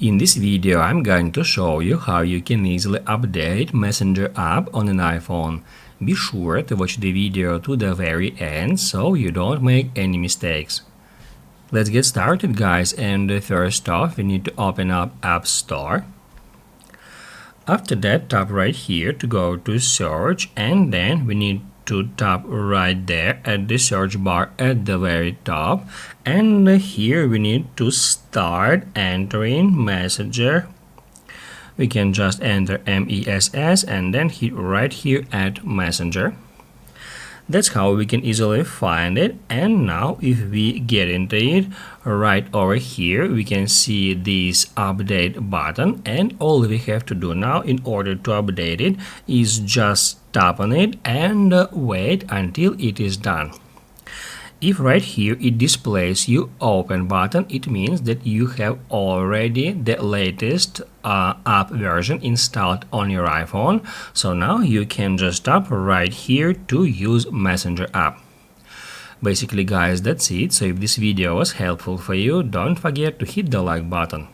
In this video, I'm going to show you how you can easily update Messenger app on an iPhone. Be sure to watch the video to the very end so you don't make any mistakes. Let's get started, guys, and first off we need to open up App Store. After that, tap right here to go to search, and then we need to tap right there at the search bar at the very top, and here we need to start entering Messenger. We can just enter MESS and then hit right here at Messenger. That's how we can easily find it. And now if we get into it, right over here we can see this update button, and all we have to do now in order to update it is just tap on it and wait until it is done. If right here it displays you open button, it means that you have already the latest app version installed on your iPhone. So now you can just tap right here to use Messenger app. Basically, guys, that's it. So if this video was helpful for you, don't forget to hit the like button.